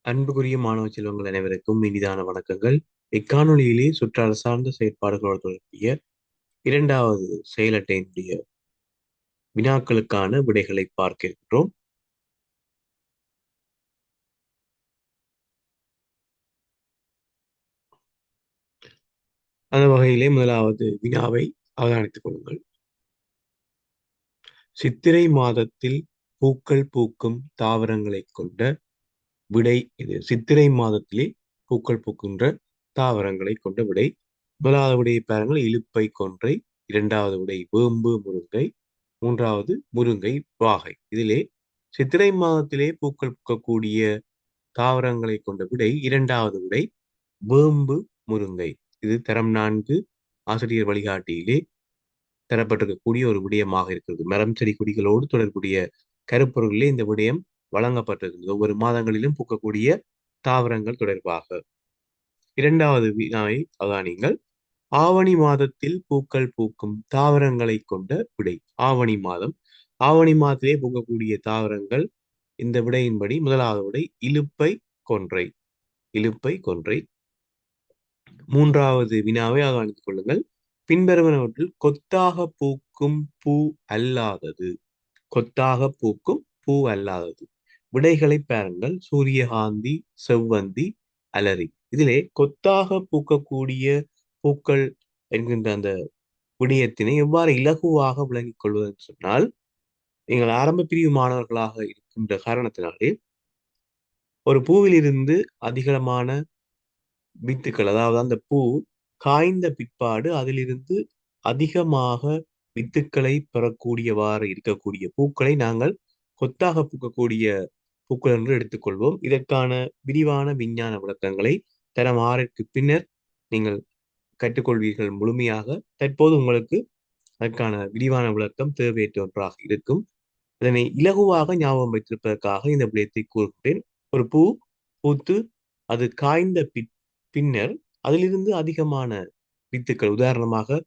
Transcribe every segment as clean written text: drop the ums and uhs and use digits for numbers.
அன்புக்குரிய மாணவ செல்வங்கள் அனைவருக்கும் இனிதான வணக்கங்கள். இக்காணொளியிலே சுற்றாடல் சார்ந்த செயற்பாடுகளோடு தொடர்பிய இரண்டாவது செயலட்டையினுடைய வினாக்களுக்கான விடைகளை பார்க்க இருக்கிறோம். அந்த வகையிலே முதலாவது வினாவை அவதானித்துக் கொள்ளுங்கள். சித்திரை மாதத்தில் பூக்கள் பூக்கும் தாவரங்களை கொண்ட விடை இது. சித்திரை மாதத்திலே பூக்கள் பூக்கின்ற தாவரங்களை கொண்ட விடை. முதலாவது விடையை பாருங்கள், இலுப்பை கொன்றை. இரண்டாவது விடை வேம்பு முருங்கை. மூன்றாவது முருங்கை வாகை. இதிலே சித்திரை மாதத்திலே பூக்கள் பூக்கக்கூடிய தாவரங்களை கொண்ட விடை இரண்டாவது விடை வேம்பு முருங்கை. இது தரம் 4 ஆசிரியர் வழிகாட்டியிலே தரப்பட்டிருக்கக்கூடிய ஒரு விடயமாக இருக்கிறது. மரம் செடி கொடிகளோடு தொடர்புடைய கருப்பொருளிலே இந்த விடயம் வழங்கப்பட்டிருக்கிறது. ஒவ்வொரு மாதங்களிலும் பூக்கக்கூடிய தாவரங்கள் தொடர்பாக. இரண்டாவது வினாவை அவதானியுங்கள். ஆவணி மாதத்தில் பூக்கள் பூக்கும் தாவரங்களை கொண்ட விடை. ஆவணி மாதம், ஆவணி மாதத்திலே பூக்கக்கூடிய தாவரங்கள். இந்த விடையின்படி முதலாவது விடை இலுப்பை கொன்றை. இலுப்பை கொன்றை. மூன்றாவது வினாவை அவதானித்துக் கொள்ளுங்கள். பின்வருவனவற்றில் கொத்தாக பூக்கும் பூ அல்லாதது. கொத்தாக பூக்கும் பூ அல்லாதது. விடைகளை பாருங்கள். சூரியகாந்தி, செவ்வந்தி, அலரி. இதிலே கொத்தாக பூக்கக்கூடிய பூக்கள் என்கின்ற அந்த விடயத்தினை எவ்வாறு இலகுவாக விளங்கிக் கொள்வது என்று சொன்னால், நீங்கள் ஆரம்ப பிரிவு மாணவர்களாக இருக்கின்ற காரணத்தினாலே ஒரு பூவிலிருந்து அதிகமான வித்துக்கள், அதாவது அந்த பூ காய்ந்த பிற்பாடு அதிலிருந்து அதிகமாக வித்துக்களை பெறக்கூடியவாறு இருக்கக்கூடிய பூக்களை நாங்கள் கொத்தாக பூக்கக்கூடிய பூக்கள் என்று எடுத்துக்கொள்வோம். இதற்கான விரிவான விஞ்ஞான விளக்கங்களை தரம் 6ற்கு பின்னர் நீங்கள் கற்றுக்கொள்வீர்கள் முழுமையாக. தற்போது உங்களுக்கு அதற்கான விரிவான விளக்கம் தேவையற்ற ஒன்றாக இருக்கும். இதனை இலகுவாக ஞாபகம் வைத்திருப்பதற்காக இந்த விடயத்தை கூறுகிறேன். ஒரு பூ பூத்து அது காய்ந்த பின்னர் அதிலிருந்து அதிகமான வித்துக்கள், உதாரணமாக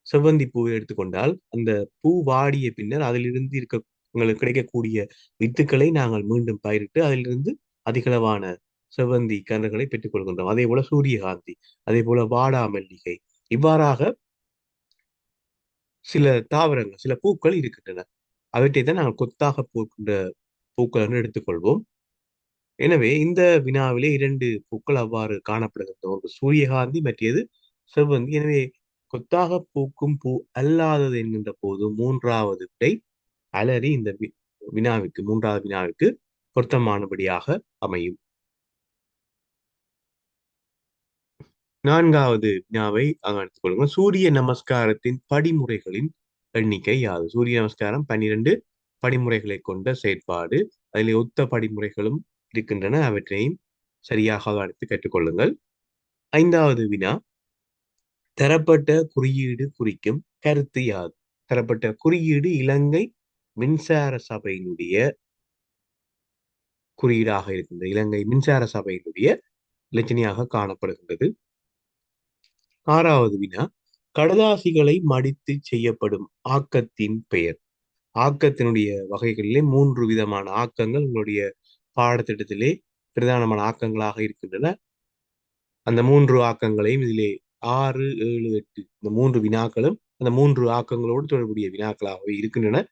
செவ்வந்தி பூவை எடுத்துக்கொண்டால் அந்த பூ வாடிய பின்னர் அதிலிருந்து உங்களுக்கு கிடைக்கக்கூடிய வித்துக்களை நாங்கள் மீண்டும் பயிரிட்டு அதிலிருந்து அதிகளவான செவ்வந்தி கன்றுகளை பெற்றுக் கொள்கின்றோம். அதே போல சூரியகாந்தி, அதே போல வாடாமல்லிகை, இவ்வாறாக சில தாவரங்கள், சில பூக்கள் இருக்கின்றன. அவற்றை தான் நாங்கள் கொத்தாக பூக்கின்ற பூக்கள் என்று எடுத்துக்கொள்வோம். எனவே இந்த வினாவிலே 2 பூக்கள் அவ்வாறு காணப்படுகின்றன. ஒன்று சூரியகாந்தி, மற்றது செவ்வந்தி. எனவே கொத்தாக பூக்கும் பூ அல்லாதது என்கின்ற போது மூன்றாவது விடை அலரி இந்த வினாவிற்கு, மூன்றாவது வினாவிற்கு பொருத்தமானபடியாக அமையும். நான்காவது வினாவை எடுத்துக் கொள்ளுங்கள். சூரிய நமஸ்காரத்தின் படிமுறைகளின் எண்ணிக்கை யாது? சூரிய நமஸ்காரம் 12 படிமுறைகளை கொண்ட செயற்பாடு. அதில் ஒத்த படிமுறைகளும் இருக்கின்றன. அவற்றையும் சரியாக கவனித்து கற்றுக்கொள்ளுங்கள். ஐந்தாவது வினா, தரப்பட்ட குறியீடு குறிக்கும் கருத்து யாது? தரப்பட்ட குறியீடு இலங்கை மின்சார சபையினுடைய குறியீடாக இருக்கின்றது. இலங்கை மின்சார சபையினுடைய இலச்சினையாக காணப்படுகின்றது. ஆறாவது வினா, கடதாசிகளை மடித்து செய்யப்படும் ஆக்கத்தின் பெயர். ஆக்கத்தினுடைய வகைகளிலே 3 விதமான ஆக்கங்கள் உங்களுடைய பாடத்திட்டத்திலே பிரதானமான ஆக்கங்களாக இருக்கின்றன. அந்த 3 ஆக்கங்களையும் இதிலே 6, 7, 8 இந்த 3 வினாக்களும் அந்த 3 ஆக்கங்களோடு தொடர்புடைய வினாக்களாகவே இருக்கின்றன.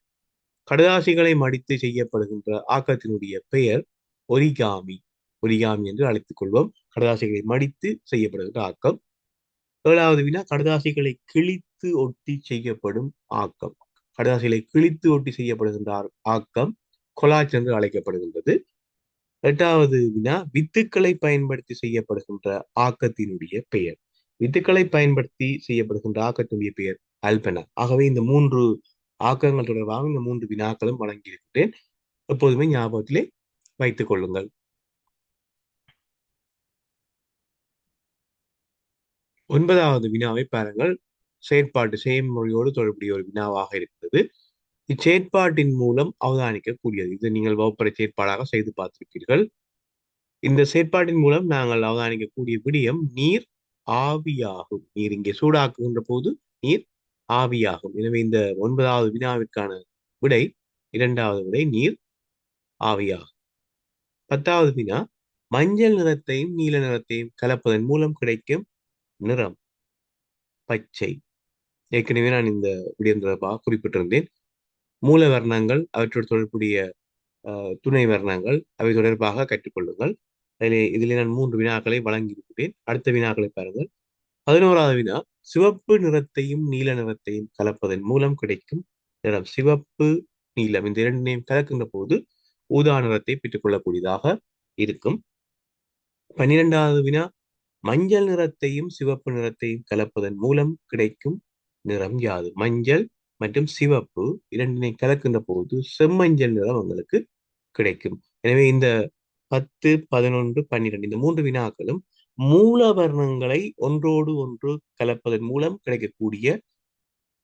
கடதாசிகளை மடித்து செய்யப்படுகின்ற ஆக்கத்தினுடைய பெயர் ஒரிகாமி. ஒரிகாமி என்று அழைத்துக் கொள்வோம். கடதாசிகளை மடித்து செய்யப்படுகின்ற ஆக்கம். ஏழாவது வினா, கடதாசிகளை கிழித்து ஒட்டி செய்யப்படும் ஆக்கம். கடதாசிகளை கிழித்து ஒட்டி செய்யப்படுகின்ற ஆக்கம் கொலாச் என்று அழைக்கப்படுகின்றது. எட்டாவது வினா, வித்துக்களை பயன்படுத்தி செய்யப்படுகின்ற ஆக்கத்தினுடைய பெயர். வித்துக்களை பயன்படுத்தி செய்யப்படுகின்ற ஆக்கத்தினுடைய பெயர் அல்பனா. ஆகவே இந்த 3 ஆக்கங்கள் தொடர்பாக இந்த 3 வினாக்களும் வழங்கியிருக்கிறேன். எப்போதுமே ஞாபகத்திலே வைத்துக் கொள்ளுங்கள். 9வது வினாவை பாருங்கள். செயற்பாட்டு செயல்முறையோடு தொடர்புடைய ஒரு வினாவாக இருக்கிறது. இச்செயற்பாட்டின் மூலம் அவதானிக்கக்கூடியது. இது நீங்கள் வகுப்பறை செயற்பாடாக செய்து பார்த்திருப்பீர்கள். இந்த செயற்பாட்டின் மூலம் நாங்கள் அவதானிக்கக்கூடிய விடயம் நீர் ஆவியாகும். நீர் இங்கே சூடாக்குகின்ற போது நீர் ஆவியாகும். எனவே இந்த 9வது வினாவிற்கான விடை, இரண்டாவது விடை நீர் ஆவியாகும். 10வது வினா, மஞ்சள் நிறத்தையும் நீல நிறத்தையும் கலப்பதன் மூலம் கிடைக்கும் நிறம் பச்சை. ஏற்கனவே நான் இந்த விடயம் தொடர்பாக குறிப்பிட்டிருந்தேன். மூல வர்ணங்கள், அவற்றோடு தொடர்புடைய துணை வர்ணங்கள், அவை தொடர்பாக கற்றுக்கொள்ளுங்கள். இதிலே நான் 3 வினாக்களை வழங்கியிருக்கிறேன். அடுத்த வினாக்களை பாருங்கள். 11வது வினா, சிவப்பு நிறத்தையும் நீல நிறத்தையும் கலப்பதன் மூலம் கிடைக்கும் நிறம். சிவப்பு, நீலம் இந்த இரண்டையும் கலக்கின்ற போது ஊதா நிறத்தை பெற்றுக் கொள்ளக்கூடியதாக இருக்கும். 12வது வினா, மஞ்சள் நிறத்தையும் சிவப்பு நிறத்தையும் கலப்பதன் மூலம் கிடைக்கும் நிறம் யாது? மஞ்சள் மற்றும் சிவப்பு இரண்டினை கலக்கின்ற போது செம்மஞ்சள் நிறம் உங்களுக்கு கிடைக்கும். எனவே இந்த 10, 11, 12 இந்த 3 வினாக்களும் மூல வர்ணங்களை ஒன்றோடு ஒன்று கலப்பதன் மூலம் கிடைக்கக்கூடிய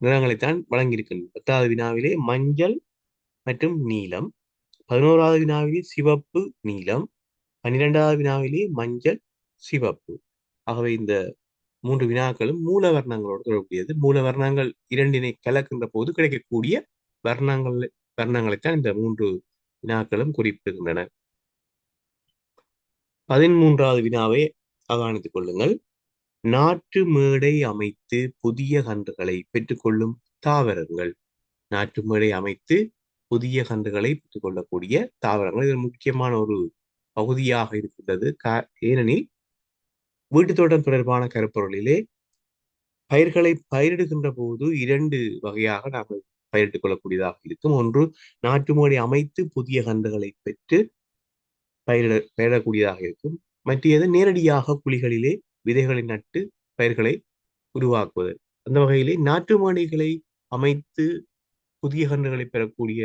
நிறங்களைத்தான் வழங்கியிருக்கின்றன. 10வது வினாவிலே மஞ்சள் மற்றும் நீலம், 11வது வினாவிலே சிவப்பு நீலம், 12வது வினாவிலே மஞ்சள் சிவப்பு. ஆகவே இந்த 3 வினாக்களும் மூல வர்ணங்களோடு தொடர்புடையது. மூல வர்ணங்கள் இரண்டினை கலக்கின்ற போது கிடைக்கக்கூடிய வர்ணங்கள் வர்ணங்களைத்தான் இந்த 3 வினாக்களும் குறிப்பிடுகின்றன. 13வது வினாவை அவதானித்துக் கொள்ளுங்கள். நாற்று மேடை அமைத்து புதிய கன்றுகளை பெற்றுக்கொள்ளும் தாவரங்கள். நாற்று மேடை அமைத்து புதிய கன்றுகளை பெற்றுக்கொள்ளக்கூடிய தாவரங்கள் இது முக்கியமான ஒரு பகுதியாக இருக்கின்றது. ஏனெனில் வீட்டுத் தோட்டம் தொடர்பான கருப்பொருளிலே பயிர்களை பயிரிடுகின்ற போது 2 வகையாக நாங்கள் பயிரிட்டுக் கொள்ளக்கூடியதாக இருக்கும். ஒன்று, நாற்று மேடை அமைத்து புதிய கன்றுகளை பெற்று பயிரிடக்கூடியதாக இருக்கும். மற்றது நேரடியாக குழிகளிலே விதைகளை நட்டு பயிர்களை உருவாக்குவது. அந்த வகையிலே நாற்று மேடைகளை அமைத்து புதிய கன்றுகளை பெறக்கூடிய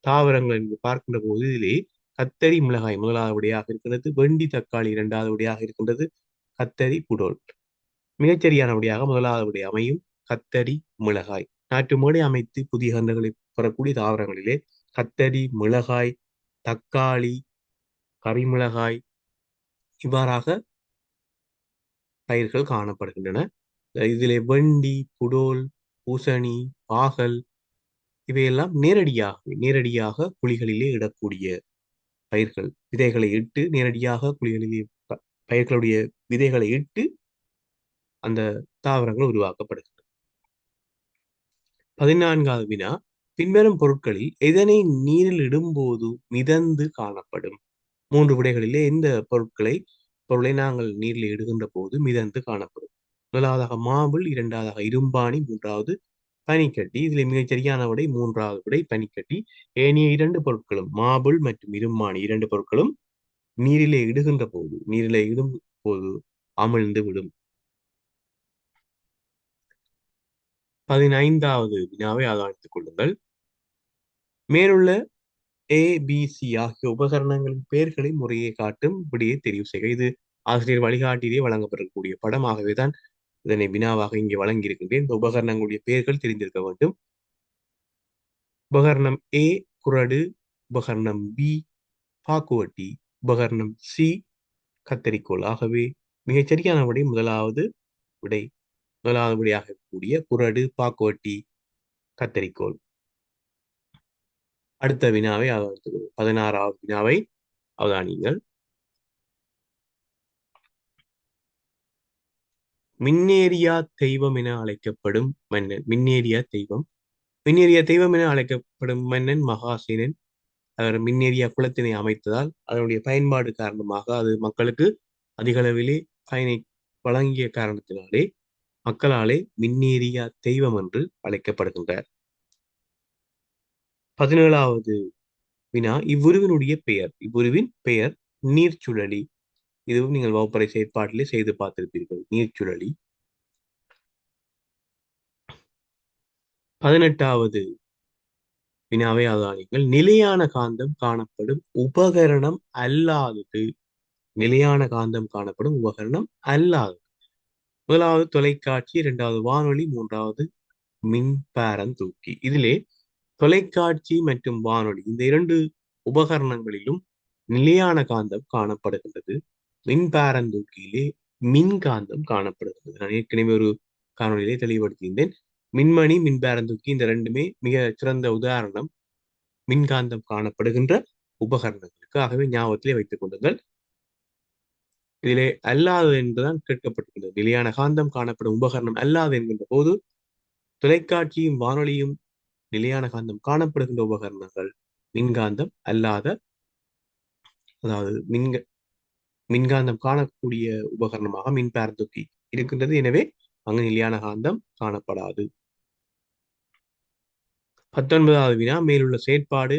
தாவரங்கள் என்று பார்க்கின்ற போது இதிலே கத்தரி மிளகாய் முதலாவது விடையாக இருக்கின்றது, வெண்டி தக்காளி 2வது விடையாக இருக்கின்றது, கத்தரி புடோல் மிகச்சரியான விடையாக முதலாவது விடை அமையும். கத்தரி மிளகாய். நாற்று மேடை அமைத்து புதிய கன்றுகளை பெறக்கூடிய தாவரங்களிலே கத்தரி, மிளகாய், தக்காளி, கரிமிளகாய் இவ்வாறாக பயிர்கள் காணப்படுகின்றன. இதிலே வெண்டி, புடோல், பூசணி, பாகல் இவையெல்லாம் நேரடியாக குழிகளிலே இடக்கூடிய பயிர்கள். விதைகளை இட்டு நேரடியாக குழிகளிலே பயிர்களுடைய விதைகளை இட்டு அந்த தாவரங்கள் உருவாக்கப்படுகின்றன. 14வது வினா, பின்வரும் பொருட்களில் எதனை நீரில் இடும்போது மிதந்து காணப்படும்? 3 விடைகளிலே எந்த பொருளை நாங்கள் நீரில் இடுகின்ற போது மிதந்து காணப்படும்? முதலாவதாக மாபிள், 2வதாக இரும்பாணி, 3வது பனிக்கட்டி. இதில் மிகச் சரியான விடை 3வது விடை பனிக்கட்டி. ஏனைய 2 பொருட்களும் மாபிள் மற்றும் இரும்பாணி 2 பொருட்களும் நீரிலே இடும் போது அமிழ்ந்து விடும். 15வது வினாவை அவதானித்துக் கொள்ளுங்கள். மேலுள்ள ABC ஆகிய உபகரணங்களின் பெயர்களை முறையே காட்டும் விடையை தெரிவு செய்க. இது ஆசிரியர் வழிகாட்டிலே வழங்கப்படக்கூடிய படம். ஆகவேதான் இதனை வினாவாக இங்கே வழங்கியிருக்கின்றேன். இந்த உபகரணங்களுடைய பெயர்கள் தெரிந்திருக்க வேண்டும். உபகரணம் A குறடு, உபகரணம் B பாக்குவட்டி, உபகரணம் C கத்தரிக்கோல். ஆகவே மிகச் சரியான விடை முதலாவது விடையாக இருக்கக்கூடிய குறடு, பாக்குவட்டி, கத்தரிக்கோல். அடுத்த வினாவை 16வது வினாவை அவதானியுங்கள். மின்னேரியா தெய்வம் என அழைக்கப்படும் மன்னன். மின்னேரியா தெய்வம் என அழைக்கப்படும் மன்னன் மகாசேனன். அவர் மின்னேரியா குளத்தினை அமைத்ததால் அதனுடைய பயன்பாடு காரணமாக அது மக்களுக்கு அதிக அளவிலே பயனை வழங்கிய காரணத்தினாலே மக்களாலே மின்னேரியா தெய்வம் என்று அழைக்கப்படுகின்றார். 17வது வினா, இவ்வுருவின் பெயர் நீர்ச்சுழலி. இதுவும் நீங்கள் வகுப்பறை செயற்பாட்டிலே செய்து பார்த்திருப்பீர்கள். நீர்ச்சுழலி. 18வது வினாவை அவதானியுங்கள். நிலையான காந்தம் காணப்படும் உபகரணம் அல்லாதது. நிலையான காந்தம் காணப்படும் உபகரணம் அல்லாதது. முதலாவது தொலைக்காட்சி, 2வது வானொலி, 3வது மின்பாரந்தூக்கி. இதிலே தொலைக்காட்சி மற்றும் வானொலி இந்த 2 உபகரணங்களிலும் நிலையான காந்தம் காணப்படுகின்றது. மின்பாரந்தூக்கியிலே மின்காந்தம் காணப்படுகின்றது. நான் ஏற்கனவே ஒரு காணொலியிலே தெளிவுபடுத்தியிருந்தேன். மின்மணி, மின்பாரந்தூக்கி இந்த 2மே மிக சிறந்த உதாரணம் மின்காந்தம் காணப்படுகின்ற உபகரணங்களுக்கு. ஆகவே ஞாபகத்திலே வைத்துக் கொள்ளுங்கள். இதிலே அல்லாதது என்றுதான் கேட்கப்பட்டிருக்கிறது. நிலையான காந்தம் காணப்படும் உபகரணம் அல்லாது என்கின்ற போது தொலைக்காட்சியும் வானொலியும் நிலையான காந்தம் காணப்படுகின்ற உபகரணங்கள். மின்காந்தம் அல்லாத, அதாவது மின்காந்தம் காணக்கூடிய உபகரணமாக மின்பார தூக்கி இருக்கின்றது. எனவே அங்கு நிலையான காந்தம் காணப்படாது. 19வது வினா, மேலுள்ள செயற்பாடு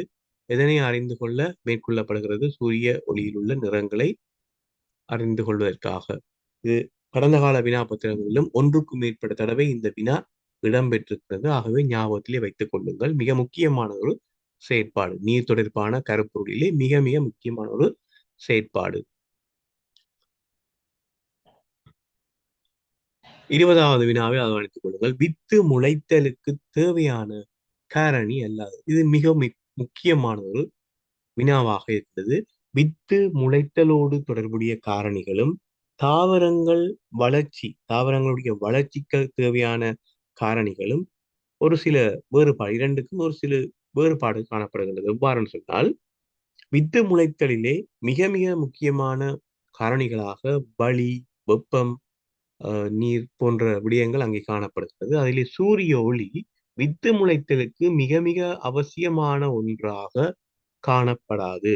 எதனை அறிந்து கொள்ள மேற்கொள்ளப்படுகிறது? சூரிய ஒளியில் உள்ள நிறங்களை அறிந்து கொள்வதற்காக. இது கடந்த கால வினா பத்திரங்களிலும் ஒன்றுக்கும் மேற்பட்ட தடவை இந்த வினா இடம்பெற்றிருக்கிறது. ஆகவே ஞாபகத்திலே வைத்துக் கொள்ளுங்கள். மிக முக்கியமான ஒரு செயற்பாடு, நீர் தொடர்பான கருப்பொருளிலே மிக மிக முக்கியமான ஒரு செயற்பாடு. 20வது வினாவை கவனித்துக் கொள்ளுங்கள். வித்து முளைத்தலுக்கு தேவையான காரணி அல்லாது. இது மிக முக்கியமான ஒரு வினாவாக இருக்கிறது. வித்து முளைத்தலோடு தொடர்புடைய காரணிகளும் தாவரங்கள் தாவரங்களுடைய வளர்ச்சிக்கு தேவையான காரணிகளும் ஒரு சில வேறுபாடு, இரண்டுக்கும் ஒரு சில வேறுபாடு காணப்படுகின்றது. எவ்வாறு சொன்னால், வித்து முளைத்தலிலே மிக மிக முக்கியமான காரணிகளாக வளி, வெப்பம், நீர் போன்ற விடயங்கள் அங்கே காணப்படுகிறது. அதிலே சூரிய ஒளி வித்து முளைத்தலுக்கு மிக மிக அவசியமான ஒன்றாக காணப்படாது.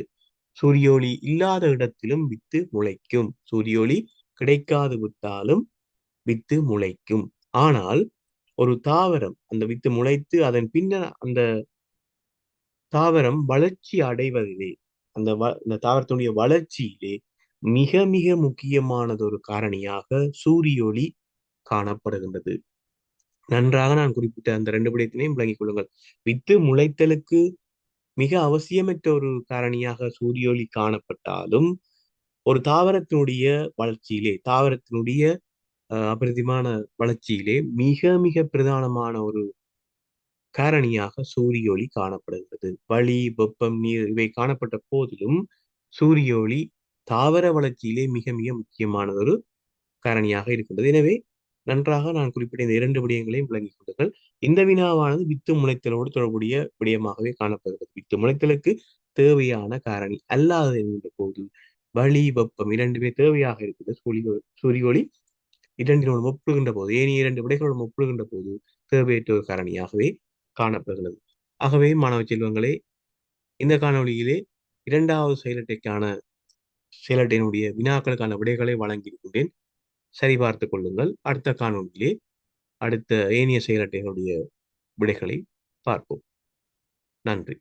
சூரிய ஒளி இல்லாத இடத்திலும் வித்து முளைக்கும். சூரிய ஒளி கிடைக்காது விட்டாலும் வித்து முளைக்கும். ஆனால் ஒரு தாவரம் அந்த வித்து முளைத்து அதன் பின்னர் அந்த தாவரம் வளர்ச்சி அடைவதிலே, அந்த தாவரத்தினுடைய வளர்ச்சியிலே மிக மிக முக்கியமானது ஒரு காரணியாக சூரிய ஒளி காணப்படுகின்றது. நன்றாக நான் குறிப்பிட்ட அந்த 2 விடயத்தினையும் விளங்கிக் கொள்ளுங்கள். வித்து முளைத்தலுக்கு மிக அவசியமற்ற ஒரு காரணியாக சூரிய ஒளி காணப்பட்டாலும், ஒரு தாவரத்தினுடைய வளர்ச்சியிலே, தாவரத்தினுடைய அபரிதமான வளர்ச்சியிலே மிக மிக பிரதானமான ஒரு காரணியாக சூரிய ஒளி காணப்படுகிறது. வளி, வெப்பம், நீர் இவை காணப்பட்ட போதிலும் சூரிய ஒளி தாவர வளர்ச்சியிலே மிக மிக முக்கியமானது ஒரு காரணியாக இருக்கின்றது. எனவே நன்றாக நான் குறிப்பிட்ட இந்த 2 விடயங்களையும் விளங்கிக் கொள்ளுங்கள். இந்த வினாவானது வித்து முளைத்தலோடு தொடர்புடைய விடயமாகவே காணப்படுகிறது. வித்து முளைத்தலுக்கு தேவையான காரணி அல்லாதது என்கின்ற போது வளி, வெப்பம் இரண்டுமே தேவையாக இருக்கிறது. சூரிய ஒளி இரண்டினோடு ஒப்புகின்ற போது, ஏனைய 2 விடைகளோடு ஒப்புகின்ற போது தேவையற்ற ஒரு காரணியாகவே காணப்படுகிறது. ஆகவே மாணவ செல்வங்களே, இந்த காணொளியிலே 2வது செயலட்டையினுடைய வினாக்களுக்கான விடைகளை வழங்கியிருக்கின்றேன். சரிபார்த்துக் கொள்ளுங்கள். அடுத்த காணொளியிலே அடுத்த ஏனைய செயலட்டைகளுடைய விடைகளை பார்ப்போம். நன்றி.